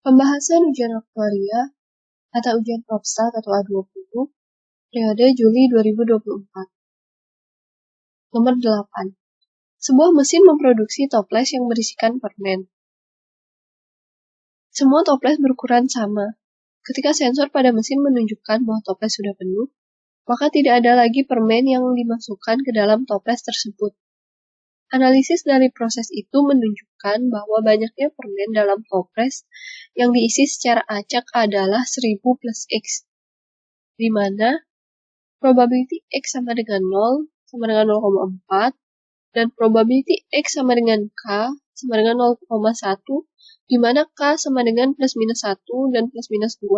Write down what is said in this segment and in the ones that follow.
Pembahasan ujian aktuaria atau ujian PropStat atau A20 periode Juli 2024. Nomor 8. Sebuah mesin memproduksi toples yang berisikan permen. Semua toples berukuran sama. Ketika sensor pada mesin menunjukkan bahwa toples sudah penuh, maka tidak ada lagi permen yang dimasukkan ke dalam toples tersebut. Analisis dari proses itu menunjukkan bahwa banyaknya permen dalam toples yang diisi secara acak adalah 1000 plus X, di mana probability X sama dengan 0 sama dengan 0,4 dan probability X sama dengan K sama dengan 0,1, di mana K sama dengan plus minus 1 dan plus minus 2.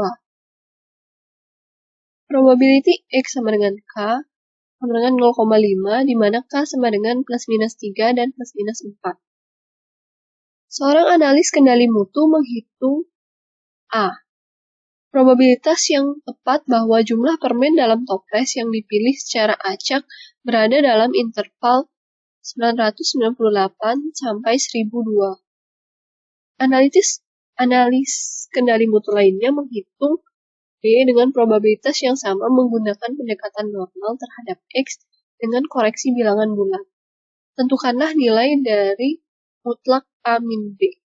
Probability X sama dengan K sama dengan 0,5, di mana K sama dengan plus minus 3 dan plus minus 4. Seorang analis kendali mutu menghitung A. Probabilitas yang tepat bahwa jumlah permen dalam toples yang dipilih secara acak berada dalam interval 998 sampai 1002. Analis kendali mutu lainnya menghitung B dengan probabilitas yang sama menggunakan pendekatan normal terhadap X dengan koreksi bilangan bulat. Tentukanlah nilai dari mutlak A min B.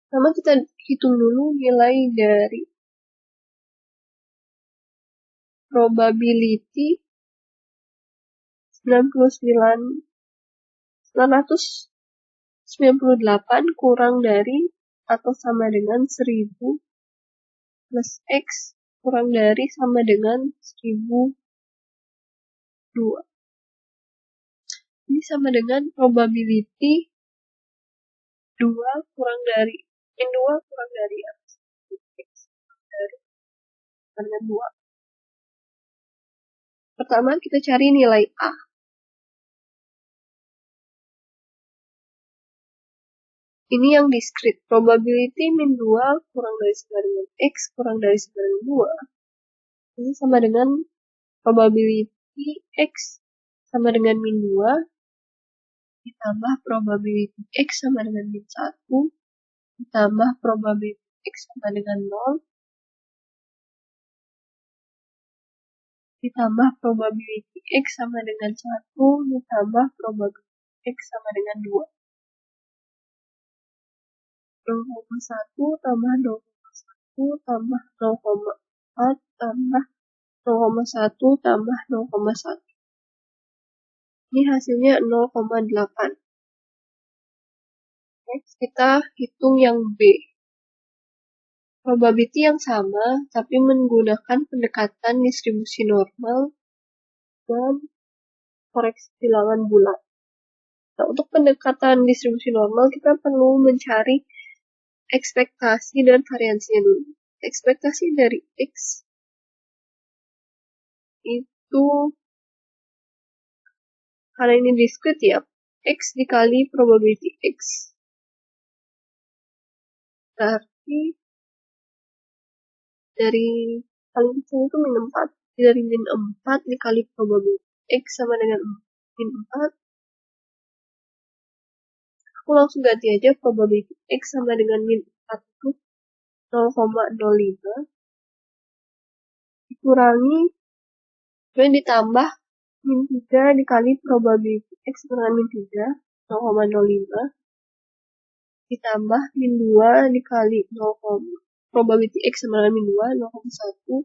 Pertama kita hitung dulu nilai dari probability 998 kurang dari atau sama dengan 1000 plus X kurang dari sama dengan 1002. Ini sama dengan probability 2 kurang dari X kurang dari dengan 2. Pertama kita cari nilai A. Ini yang discrete. Probability min 2 kurang dari sama dengan X kurang dari sama dengan 2. Ini sama dengan probability X sama dengan min 2 ditambah probability X sama dengan min 1 ditambah probability X sama dengan 0 ditambah probability X sama dengan 1 ditambah probability X sama dengan 2. 0,1 tambah 0,1 tambah 0,4 tambah 0,1 tambah 0,1. Ini hasilnya 0,8. Next kita hitung yang B. Probability yang sama, tapi menggunakan pendekatan distribusi normal dan koreksi bilangan bulat. Nah, untuk pendekatan distribusi normal, kita perlu mencari ekspektasi dan variansinya dulu. Ekspektasi dari X itu, karena ini discrete ya, X dikali probability X. Berarti dari paling kecil itu min 4. Dari min 4 dikali probability X sama dengan min 4. Aku langsung ganti aja probability X sama dengan min 4 itu 0,05 dikurangi kemudian ditambah min 3 dikali probability X dengan min 3 0,05 ditambah min 2 dikali 0, probability X sama dengan min 2 0,1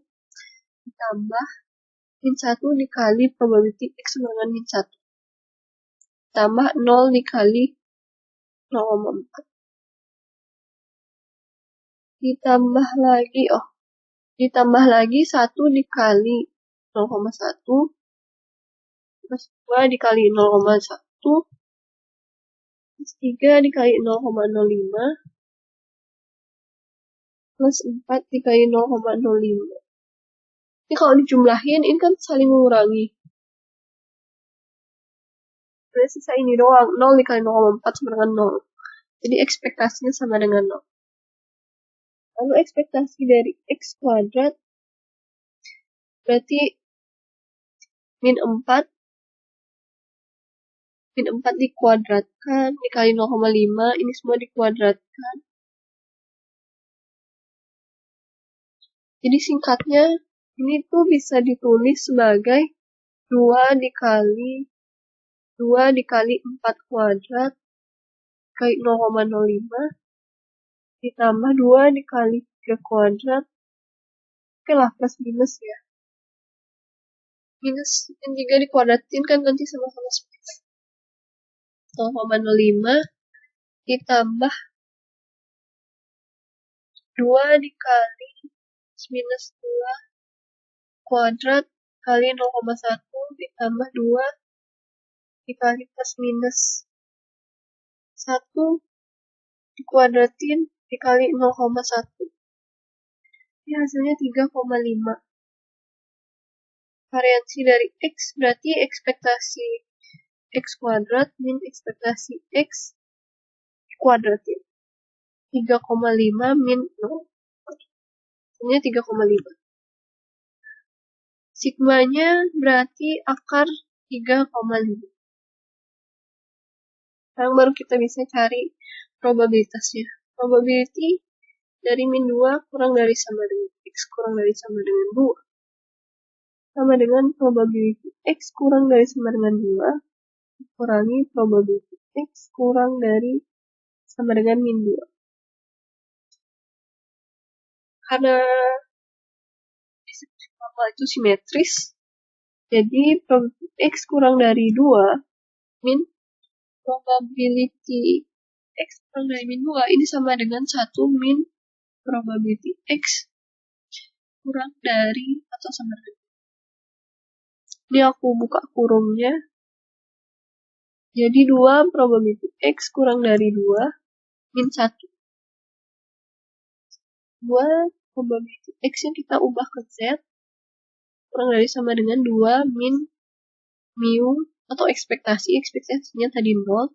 ditambah min 1 dikali probability X sama dengan min 1 tambah 0 dikali 0,4 ditambah lagi 1 dikali 0,1 plus 2 dikali 0,1 plus 3 dikali 0,05 plus 4 dikali 0,05. Ini kalau dijumlahin ini kan saling mengurangi. Jadi sisa ini doang, 0 dikali 0,4 sama dengan 0. Jadi ekspektasinya sama dengan 0. Lalu ekspektasi dari X kuadrat berarti min 4 min 4 dikuadratkan, dikali 0,5, ini semua dikuadratkan. Jadi singkatnya, ini tuh bisa ditulis sebagai 2 dikali 4 kuadrat kali 0,05 ditambah 2 dikali 3 kuadrat. Oke lah, plus minus ya. Minus yang 3 dikuadratin kan nanti sama-sama seperti 0,05 ditambah 2 dikali minus 2 kuadrat kali 0,1 ditambah 2 dikali plus minus 1 dikuadratin dikali 0,1. Ini hasilnya 3,5. Variansi dari X berarti ekspektasi X kuadrat min ekspektasi X dikuadratin. 3,5 min 0. Hasilnya 3,5. Sigmanya berarti akar 3,5. Sekarang baru kita bisa cari probabilitasnya. Probability dari min 2 kurang dari sama dengan X kurang dari sama dengan 2. Sama dengan probability X kurang dari sama dengan 2 kurangi probability X kurang dari sama dengan min 2. Karena apa itu simetris, jadi probability X kurang dari 2 min probability X kurang dari min 2 ini sama dengan 1 min probability X kurang dari atau sama dengan. Ini aku buka kurungnya. Jadi 2 probability X kurang dari 2 min 1. 2 probability X yang kita ubah ke Z kurang dari sama dengan 2 min mu atau ekspektasinya tadi 0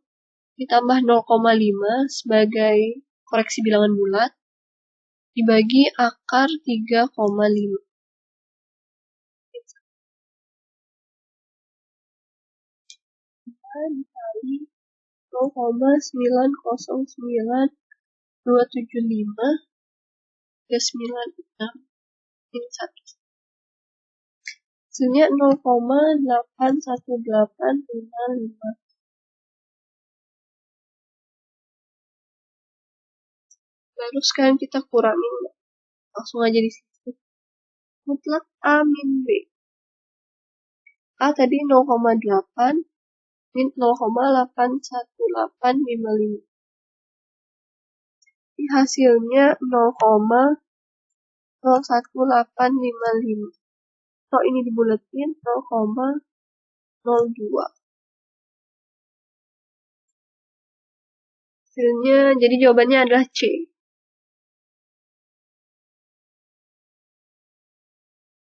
ditambah 0,5 sebagai koreksi bilangan bulat dibagi akar 3,5. Dikali 0,909275 ke 96 min 1. Hasilnya 0,81855. Baru sekarang kita kurangin, langsung aja di situ. Mutlak A min B. A tadi 0,8 min 0,81855. Ini hasilnya 0,01855. Kalau ini dibulatin 0,02. Hasilnya jadi jawabannya adalah C.